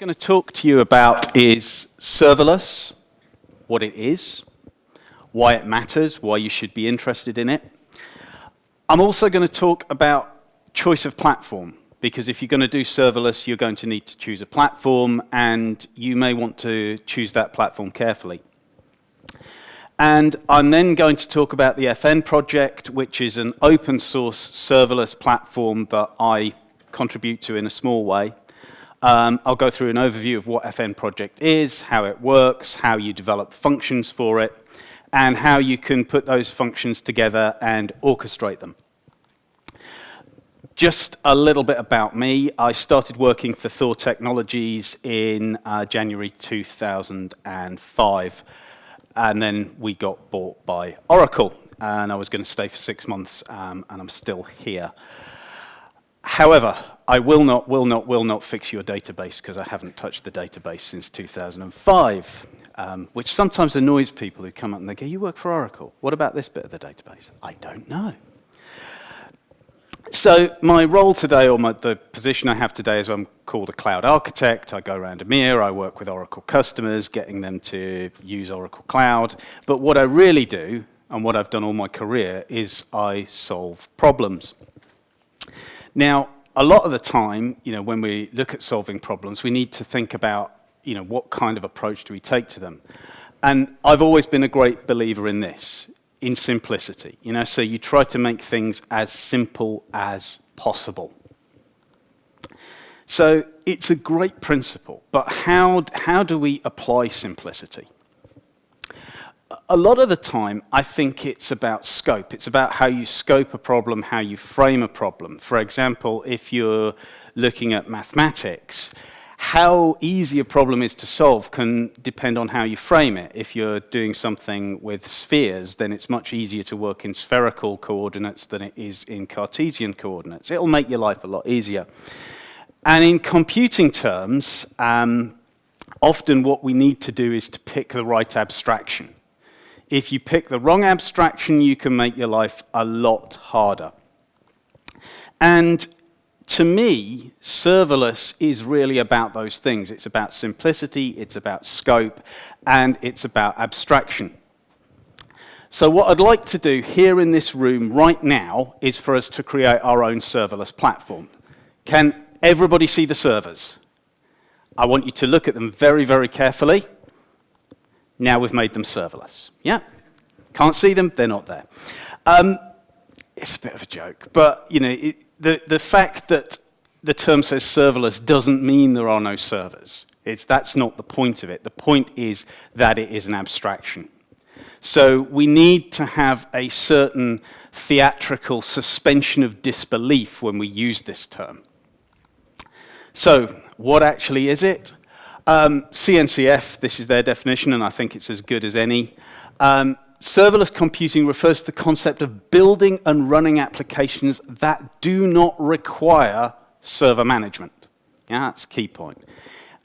going to talk to you about is serverless, what it is, why it matters, why you should be interested in it. I'm also going to talk about choice of platform, because if you're going to do serverless, you're going to need to choose a platform, and you may want to choose that platform carefully. And I'm then going to talk about the FN project, which is an open source serverless platform that I contribute to in a small way. I'll go through an overview of what FN project is, how it works, how you develop functions for it, and how you can put those functions together and orchestrate them. Just a little bit about me. I started working for Thor Technologies in January 2005, and then we got bought by Oracle, and I was going to stay for 6 months, and I'm still here. However, I will not fix your database, because I haven't touched the database since 2005, which sometimes annoys people who come up and they go, "You work for Oracle. What about this bit of the database?" I don't know. So my role today, or the position I have today, is I'm called a cloud architect. I go around EMEA, I work with Oracle customers, getting them to use Oracle Cloud. But what I really do, and what I've done all my career, is I solve problems. Now, a lot of the time, when we look at solving problems, we need to think about, what kind of approach do we take to them? And I've always been a great believer in this, in simplicity. So you try to make things as simple as possible. So it's a great principle, but how do we apply simplicity? A lot of the time, I think it's about scope. It's about how you scope a problem, how you frame a problem. For example, if you're looking at mathematics, how easy a problem is to solve can depend on how you frame it. If you're doing something with spheres, then it's much easier to work in spherical coordinates than it is in Cartesian coordinates. It'll make your life a lot easier. And in computing terms, often what we need to do is to pick the right abstraction. If you pick the wrong abstraction, you can make your life a lot harder. And to me, serverless is really about those things. It's about simplicity, it's about scope, and it's about abstraction. So what I'd like to do here in this room right now is for us to create our own serverless platform. Can everybody see the servers? I want you to look at them very, very carefully. Now we've made them serverless. Yeah? Can't see them, they're not there. It's a bit of a joke, but the fact that the term says serverless doesn't mean there are no servers. That's not the point of it. The point is that it is an abstraction. So we need to have a certain theatrical suspension of disbelief when we use this term. So what actually is it? CNCF, this is their definition, and I think it's as good as any. Serverless computing refers to the concept of building and running applications that do not require server management. Yeah, that's a key point.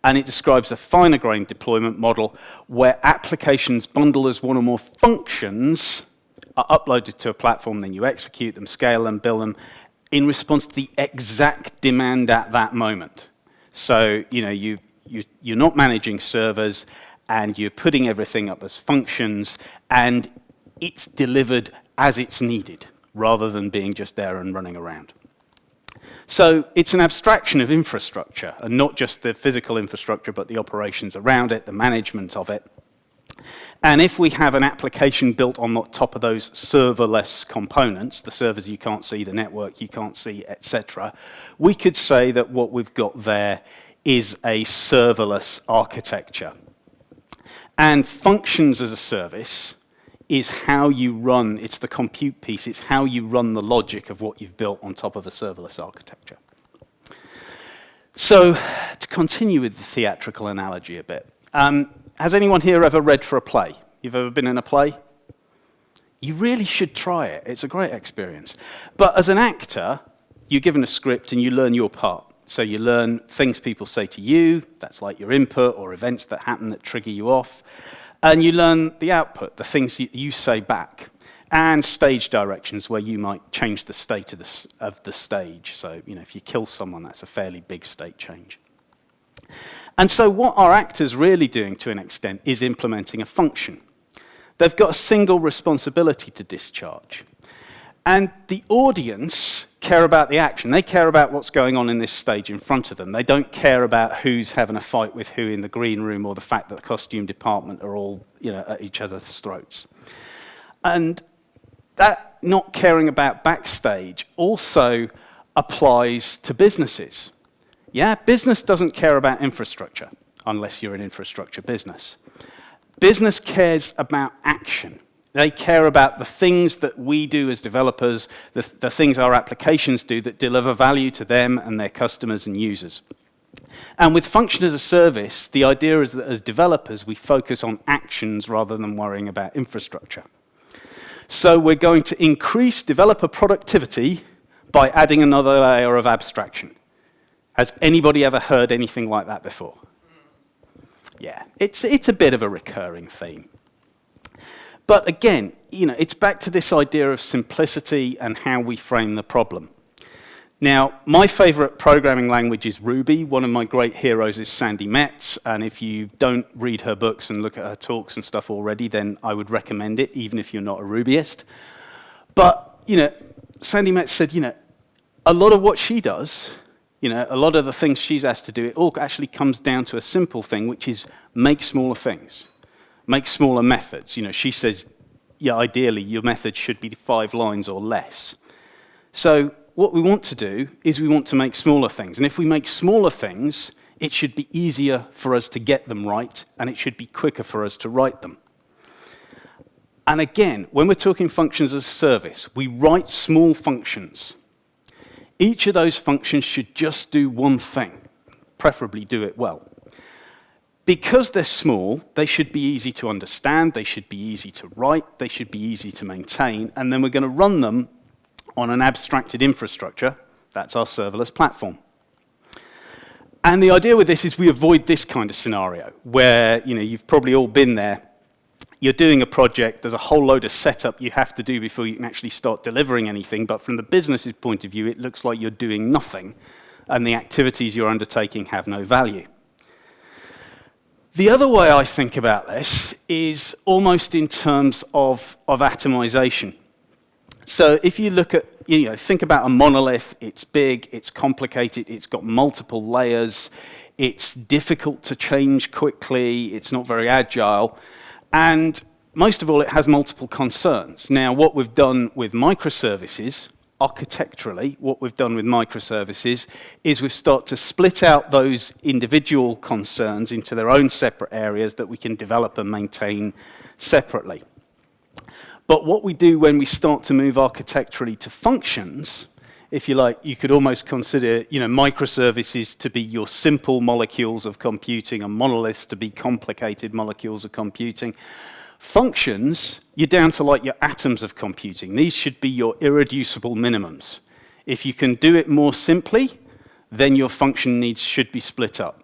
And it describes a finer-grained deployment model where applications bundled as one or more functions are uploaded to a platform, then you execute them, scale them, build them in response to the exact demand at that moment. So, you're not managing servers, and you're putting everything up as functions, and it's delivered as it's needed, rather than being just there and running around. So it's an abstraction of infrastructure, and not just the physical infrastructure, but the operations around it, the management of it. And if we have an application built on the top of those serverless components, the servers you can't see, the network you can't see, etc., we could say that what we've got there is a serverless architecture. And functions as a service is how you run, it's the compute piece, it's how you run the logic of what you've built on top of a serverless architecture. So, to continue with the theatrical analogy a bit, has anyone here ever read for a play? You've ever been in a play? You really should try it, it's a great experience. But as an actor, you're given a script and you learn your part. So you learn things people say to you, that's like your input, or events that happen that trigger you off. And you learn the output, the things you say back. And stage directions, where you might change the state of the stage. So, if you kill someone, that's a fairly big state change. And so what our actors really doing to an extent is implementing a function. They've got a single responsibility to discharge. And the audience care about the action. They care about what's going on in this stage in front of them. They don't care about who's having a fight with who in the green room or the fact that the costume department are all, at each other's throats. And that not caring about backstage also applies to businesses. Yeah, business doesn't care about infrastructure unless you're an infrastructure business. Business cares about action. They care about the things that we do as developers, the things our applications do that deliver value to them and their customers and users. And with function as a service, the idea is that as developers, we focus on actions rather than worrying about infrastructure. So we're going to increase developer productivity by adding another layer of abstraction. Has anybody ever heard anything like that before? Yeah, it's a bit of a recurring theme. But again, it's back to this idea of simplicity and how we frame the problem. Now, my favorite programming language is Ruby. One of my great heroes is Sandy Metz, and if you don't read her books and look at her talks and stuff already, then I would recommend it, even if you're not a Rubyist. But, Sandy Metz said, a lot of what she does, a lot of the things she's asked to do, it all actually comes down to a simple thing, which is make smaller things. Make smaller methods. She says, ideally, your method should be 5 lines or less. So what we want to do is we want to make smaller things. And if we make smaller things, it should be easier for us to get them right, and it should be quicker for us to write them. And again, when we're talking functions as a service, we write small functions. Each of those functions should just do one thing, preferably do it well. Because they're small, they should be easy to understand, they should be easy to write, they should be easy to maintain, and then we're going to run them on an abstracted infrastructure. That's our serverless platform. And the idea with this is we avoid this kind of scenario, where you've probably all been there. You're doing a project, there's a whole load of setup you have to do before you can actually start delivering anything, but from the business's point of view, it looks like you're doing nothing, and the activities you're undertaking have no value. The other way I think about this is almost in terms of atomization. So if you look at, think about a monolith, it's big, it's complicated, it's got multiple layers, it's difficult to change quickly, it's not very agile, and most of all, it has multiple concerns. Now, what we've done with microservices, architecturally, what we've done with microservices is we've started to split out those individual concerns into their own separate areas that we can develop and maintain separately. But what we do when we start to move architecturally to functions, if you like, you could almost consider microservices to be your simple molecules of computing and monoliths to be complicated molecules of computing. Functions, you're down to like your atoms of computing. These should be your irreducible minimums. If you can do it more simply, then your function needs should be split up.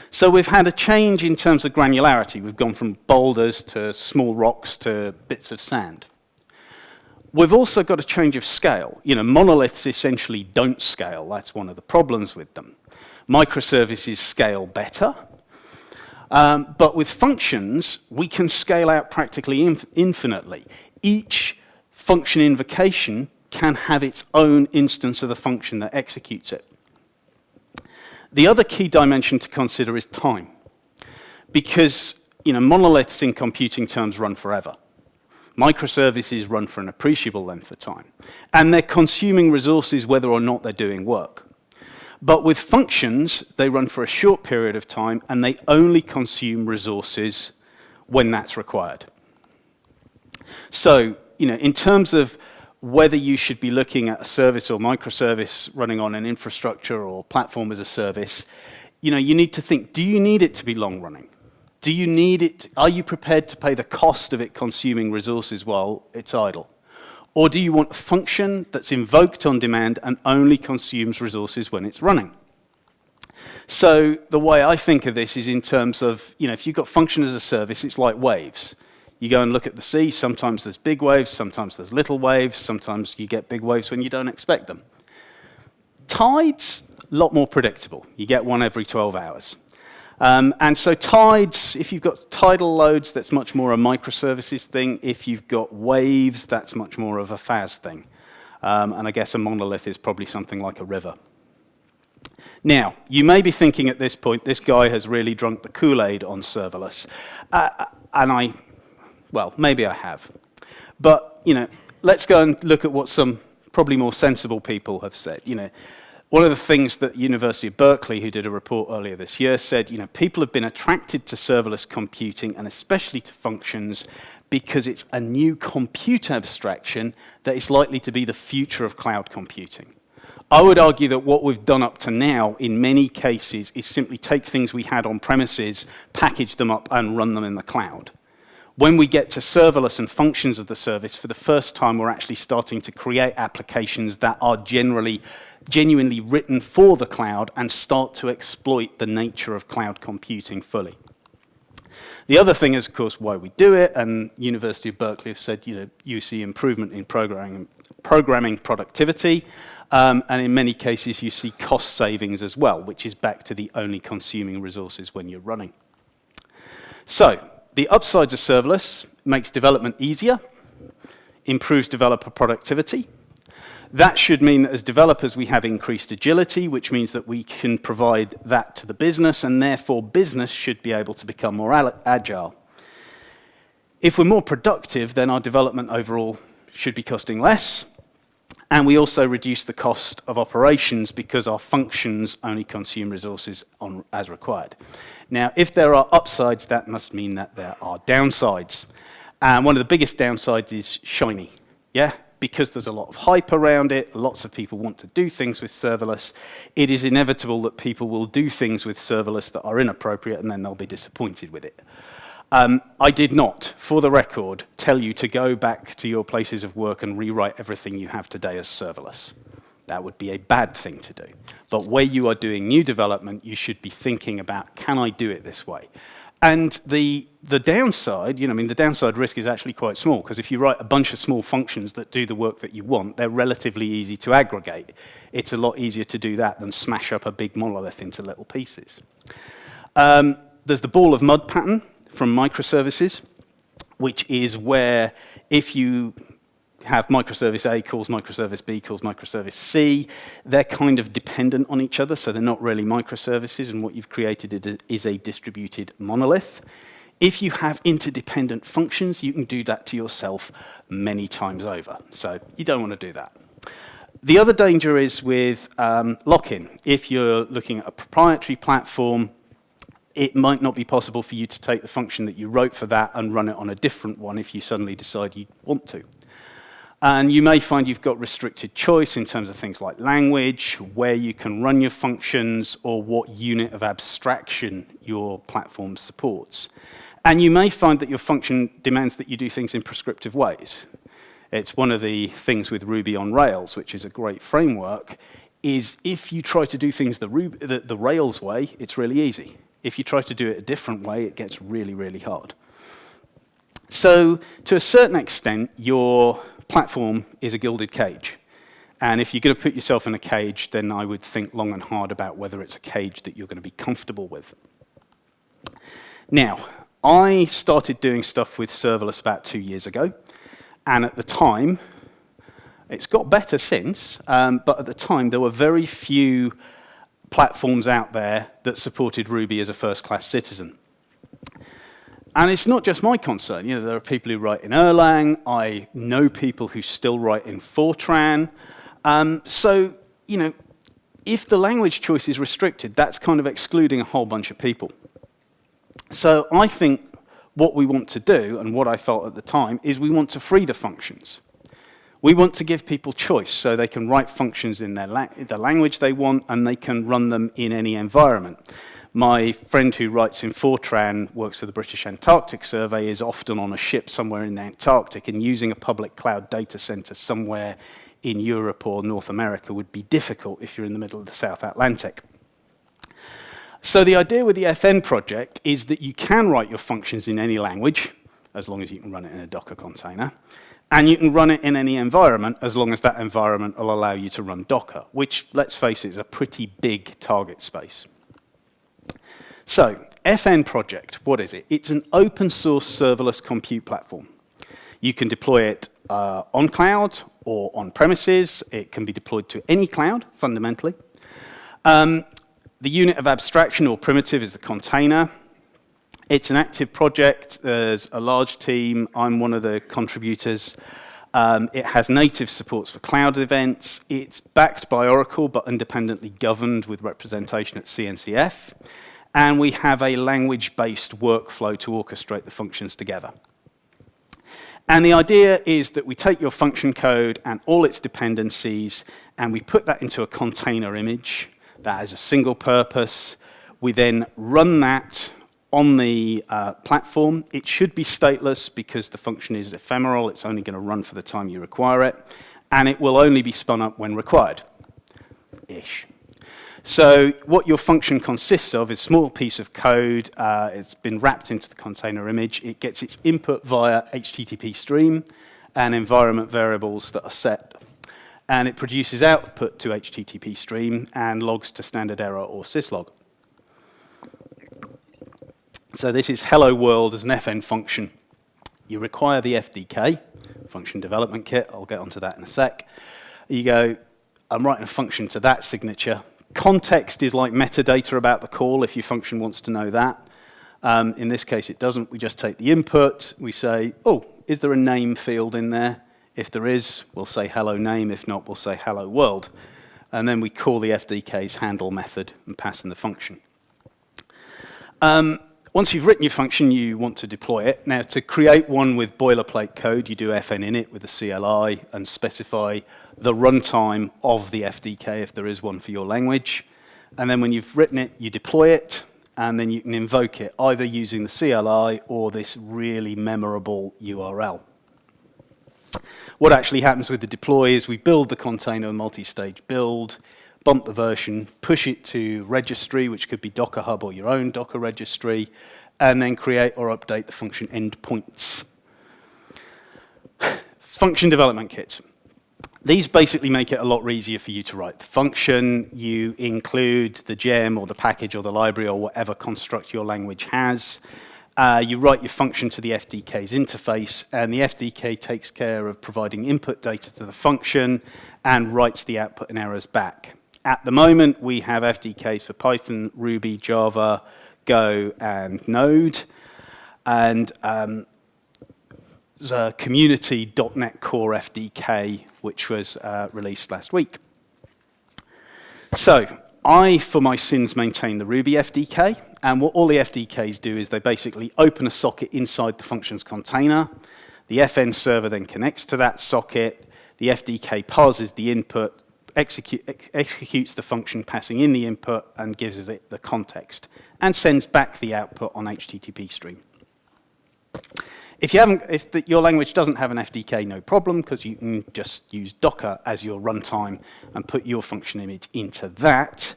So we've had a change in terms of granularity. We've gone from boulders to small rocks to bits of sand. We've also got a change of scale. Monoliths essentially don't scale. That's one of the problems with them. Microservices scale better. But with functions, we can scale out practically infinitely. Each function invocation can have its own instance of the function that executes it. The other key dimension to consider is time. Because monoliths in computing terms run forever. Microservices run for an appreciable length of time. And they're consuming resources whether or not they're doing work. But with functions, they run for a short period of time, and they only consume resources when that's required. So, in terms of whether you should be looking at a service or microservice running on an infrastructure or platform as a service, you need to think, do you need it to be long running? Do you need it? Are you prepared to pay the cost of it consuming resources while it's idle? Or do you want a function that's invoked on demand and only consumes resources when it's running? So the way I think of this is in terms of, if you've got function as a service, it's like waves. You go and look at the sea, sometimes there's big waves, sometimes there's little waves, sometimes you get big waves when you don't expect them. Tides, a lot more predictable. You get one every 12 hours. And so tides, if you've got tidal loads, that's much more a microservices thing. If you've got waves, that's much more of a FAS thing. And I guess a monolith is probably something like a river. Now, you may be thinking at this point, this guy has really drunk the Kool-Aid on serverless. Well, maybe I have. But, let's go and look at what some probably more sensible people have said. One of the things that University of Berkeley, who did a report earlier this year, said, people have been attracted to serverless computing and especially to functions because it's a new compute abstraction that is likely to be the future of cloud computing. I would argue that what we've done up to now, in many cases, is simply take things we had on premises, package them up, and run them in the cloud. When we get to serverless and functions of the service, for the first time, we're actually starting to create applications that are genuinely written for the cloud and start to exploit the nature of cloud computing fully. The other thing is, of course, why we do it, and University of Berkeley have said, you see improvement in programming productivity, and in many cases you see cost savings as well, which is back to the only consuming resources when you're running. So, the upsides of serverless makes development easier, improves developer productivity. That should mean that as developers we have increased agility, which means that we can provide that to the business, and therefore business should be able to become more agile. If we're more productive, then our development overall should be costing less, and we also reduce the cost of operations because our functions only consume resources as required. Now, if there are upsides, that must mean that there are downsides. And one of the biggest downsides is shiny, because there's a lot of hype around it, lots of people want to do things with serverless, it is inevitable that people will do things with serverless that are inappropriate and then they'll be disappointed with it. I did not, for the record, tell you to go back to your places of work and rewrite everything you have today as serverless. That would be a bad thing to do. But where you are doing new development, you should be thinking about, can I do it this way? And the downside, the downside risk is actually quite small, because if you write a bunch of small functions that do the work that you want, they're relatively easy to aggregate. It's a lot easier to do that than smash up a big monolith into little pieces. There's the ball of mud pattern from microservices, which is where if you have microservice A calls microservice B calls microservice C, they're kind of dependent on each other, so they're not really microservices, and what you've created is a distributed monolith. If you have interdependent functions, you can do that to yourself many times over, so you don't want to do that. The other danger is with lock-in. If you're looking at a proprietary platform, it might not be possible for you to take the function that you wrote for that and run it on a different one if you suddenly decide you want to. And you may find you've got restricted choice in terms of things like language, where you can run your functions, or what unit of abstraction your platform supports. And you may find that your function demands that you do things in prescriptive ways. It's one of the things with Ruby on Rails, which is a great framework, is if you try to do things the Rails way, it's really easy. If you try to do it a different way, it gets really, really hard. So, to a certain extent, your platform is a gilded cage. And if you're going to put yourself in a cage, then I would think long and hard about whether it's a cage that you're going to be comfortable with. Now, I started doing stuff with serverless about 2 years ago, and at the time, it's got better since, but at the time there were very few platforms out there that supported Ruby as a first-class citizen. And it's not just my concern. There are people who write in Erlang. I know people who still write in Fortran. So, if the language choice is restricted, that's kind of excluding a whole bunch of people. So I think what we want to do, and what I felt at the time, is we want to free the functions. We want to give people choice so they can write functions in the language they want, and they can run them in any environment. My friend who writes in Fortran, works for the British Antarctic Survey, is often on a ship somewhere in the Antarctic, and using a public cloud data center somewhere in Europe or North America would be difficult if you're in the middle of the South Atlantic. So the idea with the FN project is that you can write your functions in any language, as long as you can run it in a Docker container. And you can run it in any environment as long as that environment will allow you to run Docker, which, let's face it, is a pretty big target space. So, FN project, what is it? It's an open source serverless compute platform. You can deploy it on cloud or on premises. It can be deployed to any cloud, fundamentally. The unit of abstraction or primitive is the container. It's an active project. There's a large team. I'm one of the contributors. It has native supports for cloud events. It's backed by Oracle, but independently governed with representation at CNCF. And we have a language-based workflow to orchestrate the functions together. And the idea is that we take your function code and all its dependencies, and we put that into a container image that has a single purpose. We then run that on the platform. It should be stateless because the function is ephemeral. It's only going to run for the time you require it. And it will only be spun up when required-ish. So what your function consists of is a small piece of code. It's been wrapped into the container image. It gets its input via HTTP stream and environment variables that are set. And it produces output to HTTP stream and logs to standard error or syslog. So this is hello world as an FN function. You require the FDK, function development kit. I'll get onto that in a sec. You go, I'm writing a function to that signature. Context is like metadata about the call if your function wants to know that. In this case, it doesn't. We just take the input. We say, oh, is there a name field in there? If there is, we'll say hello name. If not, we'll say hello world. And then we call the FDK's handle method and pass in the function. Once you've written your function, you want to deploy it. Now, to create one with boilerplate code, you do FN init with the CLI and specify the runtime of the FDK, if there is one for your language. And then when you've written it, you deploy it, and then you can invoke it, either using the CLI or this really memorable URL. What actually happens with the deploy is we build the container multi-stage build, bump the version, push it to registry, which could be Docker Hub or your own Docker registry, and then create or update the function endpoints. Function development kits. These basically make it a lot easier for you to write the function. You include the gem or the package or the library or whatever construct your language has. You write your function to the FDK's interface, and the FDK takes care of providing input data to the function and writes the output and errors back. At the moment, we have FDKs for Python, Ruby, Java, Go, and Node. And there's a community .NET Core FDK, which was released last week. So I, for my sins, maintain the Ruby FDK. And what all the FDKs do is they basically open a socket inside the function's container. The FN server then connects to that socket. The FDK parses the input, executes the function passing in the input and gives it the context and sends back the output on HTTP stream. If your language doesn't have an FDK, no problem, because you can just use Docker as your runtime and put your function image into that.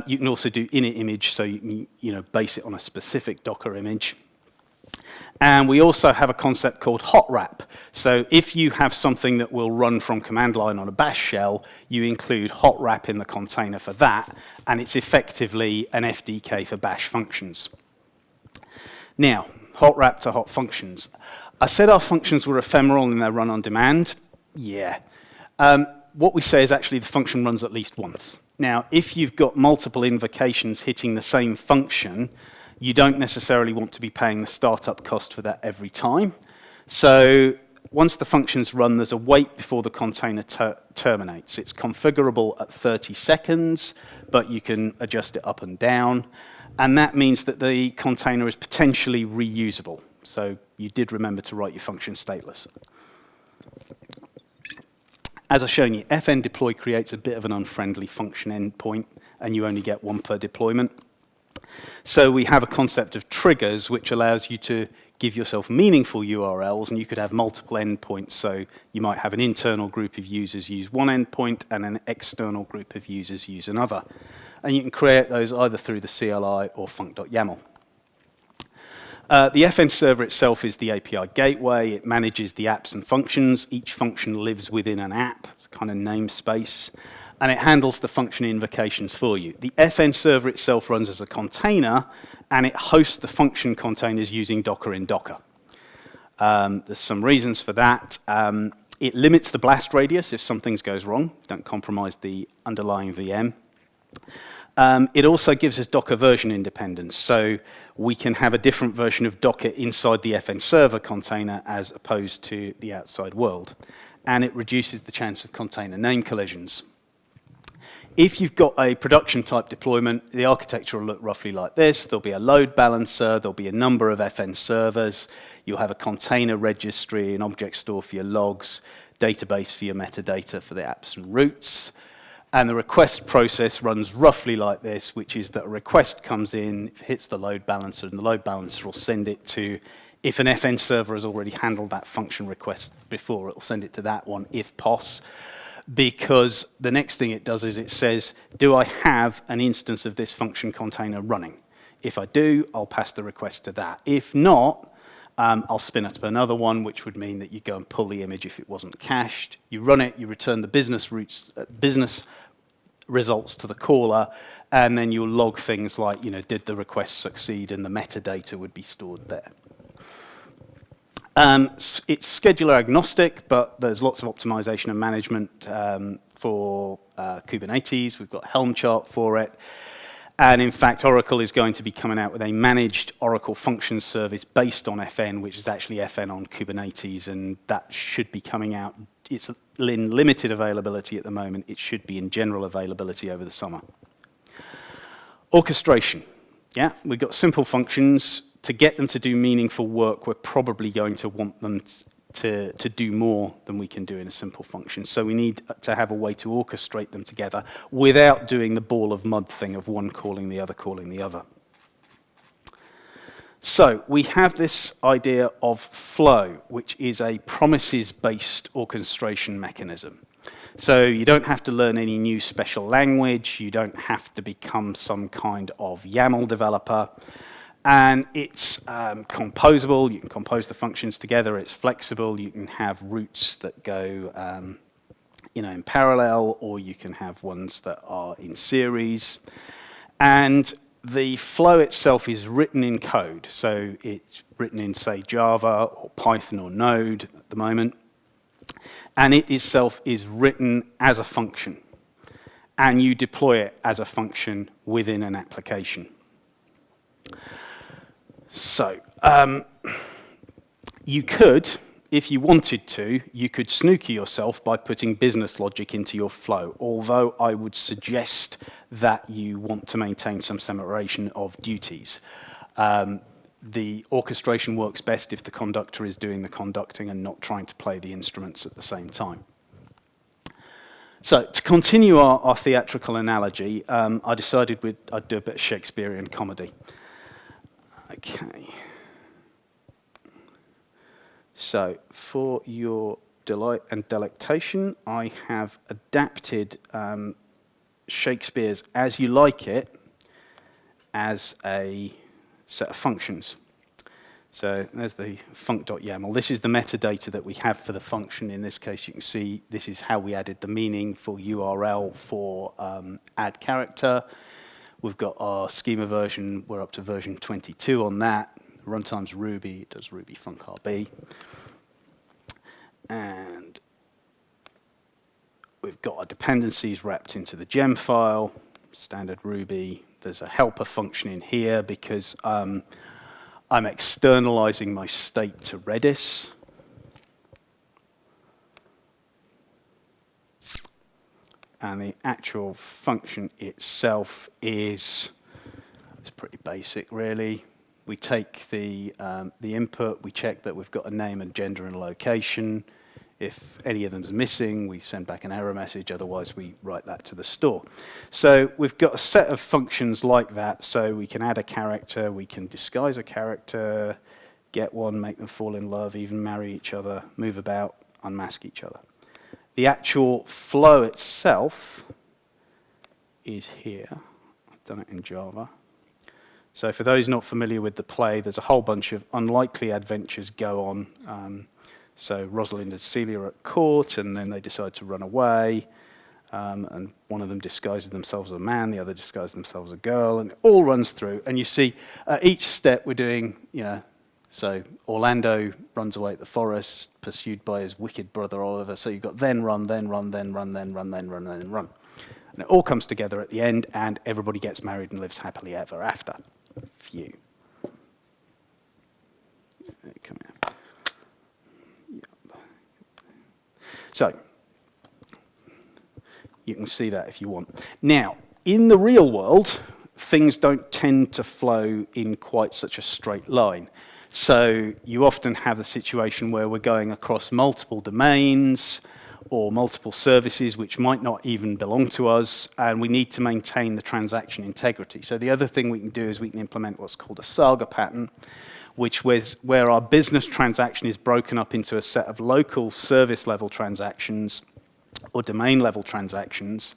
You can also do init image, so you can base it on a specific Docker image. And we also have a concept called hot wrap. So if you have something that will run from command line on a bash shell, you include hot wrap in the container for that, and it's effectively an FDK for bash functions. Now, hot wrap to hot functions. I said our functions were ephemeral and they run on demand. Yeah. What we say is actually the function runs at least once. Now, if you've got multiple invocations hitting the same function, you don't necessarily want to be paying the startup cost for that every time. So once the function's run, there's a wait before the container terminates. It's configurable at 30 seconds, but you can adjust it up and down. And that means that the container is potentially reusable. So you did remember to write your function stateless. As I've shown you, FN deploy creates a bit of an unfriendly function endpoint, and you only get one per deployment. So we have a concept of triggers, which allows you to give yourself meaningful URLs, and you could have multiple endpoints. So you might have an internal group of users use one endpoint, and an external group of users use another. And you can create those either through the CLI or func.yaml. The FN server itself is the API gateway. It manages the apps and functions. Each function lives within an app. It's kind of namespace. And it handles the function invocations for you. The FN server itself runs as a container, and it hosts the function containers using Docker in Docker. There's some reasons for that. It limits the blast radius if something goes wrong. Don't compromise the underlying VM. It also gives us Docker version independence, so we can have a different version of Docker inside the FN server container as opposed to the outside world. And it reduces the chance of container name collisions. If you've got a production type deployment, the architecture will look roughly like this. There'll be a load balancer, there'll be a number of FN servers, you'll have a container registry, an object store for your logs, database for your metadata for the apps and routes. And the request process runs roughly like this, which is that a request comes in, hits the load balancer, and the load balancer will send it to, if an FN server has already handled that function request before, it'll send it to that one if POS. Because the next thing it does is it says, do I have an instance of this function container running? If I do, I'll pass the request to that. If not, I'll spin up another one, which would mean that you go and pull the image if it wasn't cached. You run it, you return the business results to the caller, and then you'll log things like, did the request succeed, and the metadata would be stored there. It's scheduler agnostic, but there's lots of optimization and management for Kubernetes. We've got Helm chart for it. And in fact, Oracle is going to be coming out with a managed Oracle Functions service based on FN, which is actually FN on Kubernetes, and that should be coming out. It's in limited availability at the moment. It should be in general availability over the summer. Orchestration. Yeah, we've got simple functions. To get them to do meaningful work, we're probably going to want them to do more than we can do in a simple function. So we need to have a way to orchestrate them together without doing the ball of mud thing of one calling the other. So we have this idea of flow, which is a promises-based orchestration mechanism. So you don't have to learn any new special language. You don't have to become some kind of YAML developer. And it's composable. You can compose the functions together. It's flexible. You can have routes that go in parallel, or you can have ones that are in series. And the flow itself is written in code. So it's written in, say, Java or Python or Node at the moment. And it itself is written as a function. And you deploy it as a function within an application. So, you could, if you wanted to, you could snooker yourself by putting business logic into your flow, although I would suggest that you want to maintain some separation of duties. The orchestration works best if the conductor is doing the conducting and not trying to play the instruments at the same time. So, to continue our theatrical analogy, I decided I'd do a bit of Shakespearean comedy. Okay. So, for your delight and delectation, I have adapted Shakespeare's As You Like It as a set of functions. So there's the func.yaml. This is the metadata that we have for the function. In this case, you can see this is how we added the meaning for URL for add character. We've got our schema version. We're up to version 22 on that. Runtime's Ruby. It does Ruby func.rb. And we've got our dependencies wrapped into the gem file, standard Ruby. There's a helper function in here because I'm externalizing my state to Redis. And the actual function itself it's pretty basic, really. We take the input, we check that we've got a name and gender and location. If any of them is missing, we send back an error message. Otherwise, we write that to the store. So we've got a set of functions like that. So we can add a character, we can disguise a character, get one, make them fall in love, even marry each other, move about, unmask each other. The actual flow itself is here. I've done it in Java. So for those not familiar with the play, there's a whole bunch of unlikely adventures go on. So Rosalind and Celia are at court, and then they decide to run away. And one of them disguises themselves as a man, the other disguises themselves as a girl, and it all runs through. And you see, at each step we're doing, so Orlando runs away at the forest, pursued by his wicked brother Oliver. So you've got then run, then run, then run, then run, then run, then run. And it all comes together at the end, and everybody gets married and lives happily ever after. Phew. Come here. Yep. So, you can see that if you want. Now, in the real world, things don't tend to flow in quite such a straight line. So you often have a situation where we're going across multiple domains or multiple services which might not even belong to us, and we need to maintain the transaction integrity. So the other thing we can do is we can implement what's called a Saga pattern, which was where our business transaction is broken up into a set of local service level transactions or domain level transactions.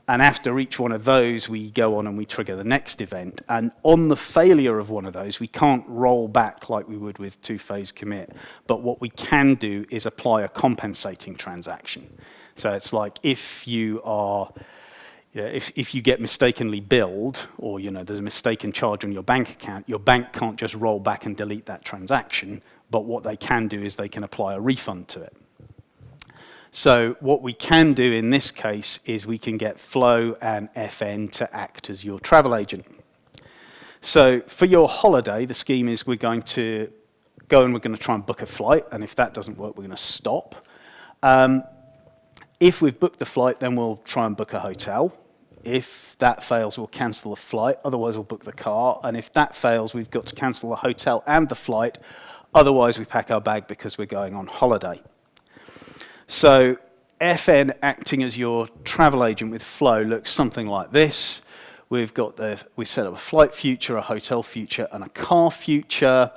And after each one of those, we go on and we trigger the next event. And on the failure of one of those, we can't roll back like we would with two-phase commit. But what we can do is apply a compensating transaction. So it's like if you are, if you get mistakenly billed, or there's a mistaken charge on your bank account, your bank can't just roll back and delete that transaction. But what they can do is they can apply a refund to it. So what we can do in this case is we can get Flow and FN to act as your travel agent. So for your holiday, the scheme is we're going to go and we're going to try and book a flight, and if that doesn't work, we're going to stop. If we've booked the flight, then we'll try and book a hotel. If that fails, we'll cancel the flight, otherwise we'll book the car, and if that fails, we've got to cancel the hotel and the flight, otherwise we pack our bag because we're going on holiday. So FN acting as your travel agent with Flow looks something like this. We set up a flight future, a hotel future, and a car future,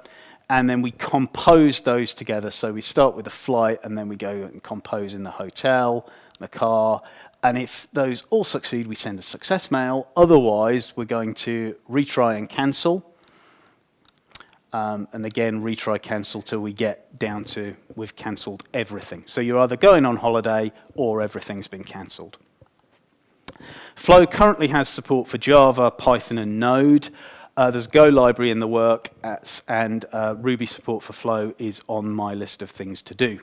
and then we compose those together. So we start with the flight, and then we go and compose in the hotel, the car, and if those all succeed, we send a success mail. Otherwise, we're going to retry and cancel. And again, retry cancel till we get down to we've cancelled everything. So you're either going on holiday or everything's been cancelled. Flow currently has support for Java, Python, and Node. There's Go library in the work, and Ruby support for Flow is on my list of things to do.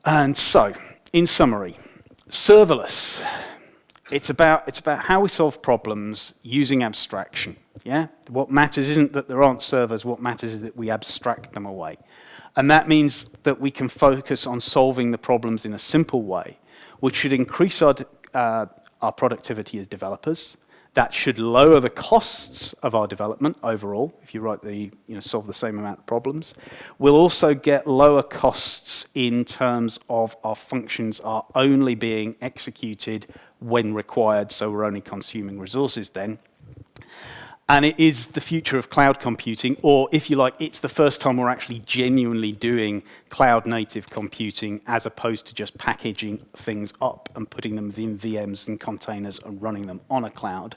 And so, in summary, serverless. It's about how we solve problems using abstraction. Yeah? What matters isn't that there aren't servers, what matters is that we abstract them away. And that means that we can focus on solving the problems in a simple way, which should increase our productivity as developers. That should lower the costs of our development overall, if you solve the same amount of problems. We'll also get lower costs in terms of our functions are only being executed when required, so we're only consuming resources then. And it is the future of cloud computing, or if you like, it's the first time we're actually genuinely doing cloud-native computing as opposed to just packaging things up and putting them within VMs and containers and running them on a cloud.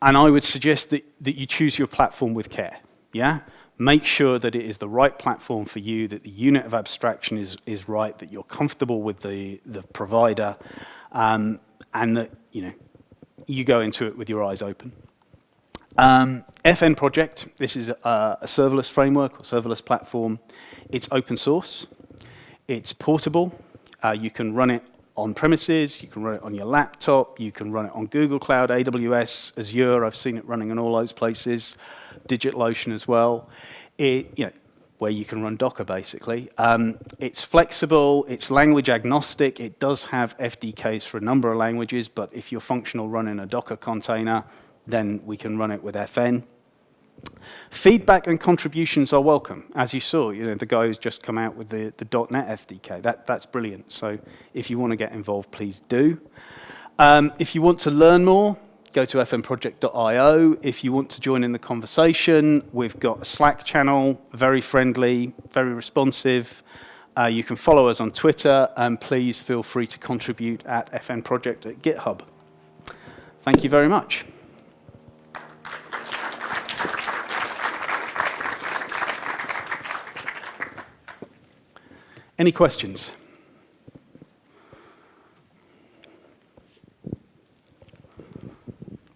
And I would suggest that you choose your platform with care, yeah? Make sure that it is the right platform for you, that the unit of abstraction is right, that you're comfortable with the provider, and that you go into it with your eyes open. FN project, this is a serverless framework or serverless platform. It's open source, it's portable, you can run it on premises, you can run it on your laptop, you can run it on Google Cloud, AWS, Azure, I've seen it running in all those places, DigitalOcean as well. Where you can run Docker basically. It's flexible, it's language agnostic, it does have FDKs for a number of languages, but if you're functional running a Docker container, then we can run it with FN. Feedback and contributions are welcome. As you saw, the guy who's just come out with the .NET FDK, that's brilliant. So if you want to get involved, please do. If you want to learn more, go to fnproject.io. If you want to join in the conversation, we've got a Slack channel, very friendly, very responsive. You can follow us on Twitter, and please feel free to contribute at fnproject at GitHub. Thank you very much. Any questions?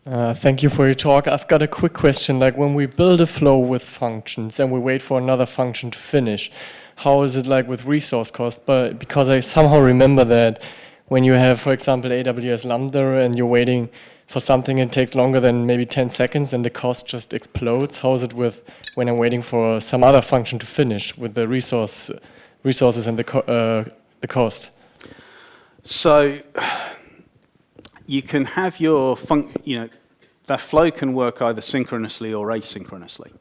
Thank you for your talk. I've got a quick question. Like when we build a flow with functions and we wait for another function to finish, how is it like with resource cost? But because I somehow remember that when you have, for example, AWS Lambda and you're waiting for something and it takes longer than maybe 10 seconds and the cost just explodes. How is it with when I'm waiting for some other function to finish with the resources and the cost? So you can have your that flow can work either synchronously or asynchronously.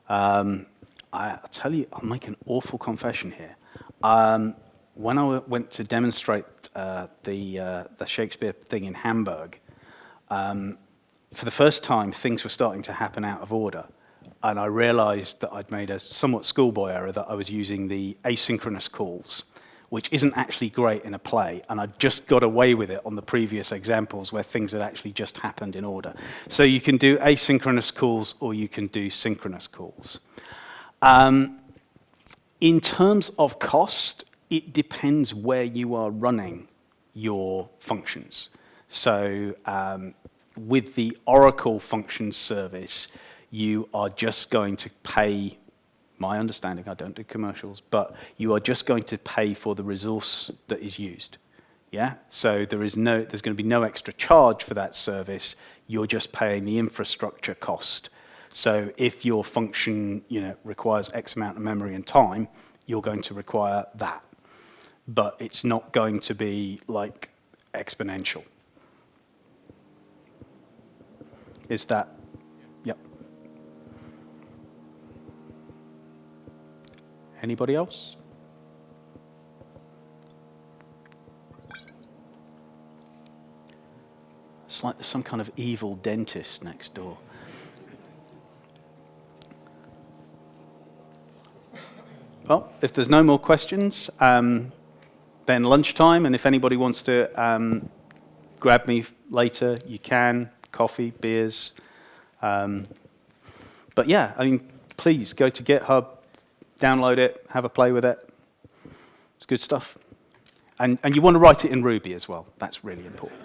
I'll tell you, I'll make an awful confession here. When I went to demonstrate the Shakespeare thing in Hamburg, for the first time, things were starting to happen out of order. And I realized that I'd made a somewhat schoolboy error, that I was using the asynchronous calls, which isn't actually great in a play, and I just got away with it on the previous examples where things had actually just happened in order. So you can do asynchronous calls or you can do synchronous calls. In terms of cost, it depends where you are running your functions. So with the Oracle Functions service, you are just going to pay, my understanding, I don't do commercials, but you are just going to pay for the resource that is used. Yeah? So there's going to be no extra charge for that service. You're just paying the infrastructure cost. So if your function, requires X amount of memory and time, you're going to require that. But it's not going to be like exponential. Is that? Yep. Anybody else? It's like there's some kind of evil dentist next door. Well, if there's no more questions, then lunchtime, and if anybody wants to grab me later, you can. Coffee, beers. But yeah, please go to GitHub, download it, have a play with it. It's good stuff. And you want to write it in Ruby as well. That's really important.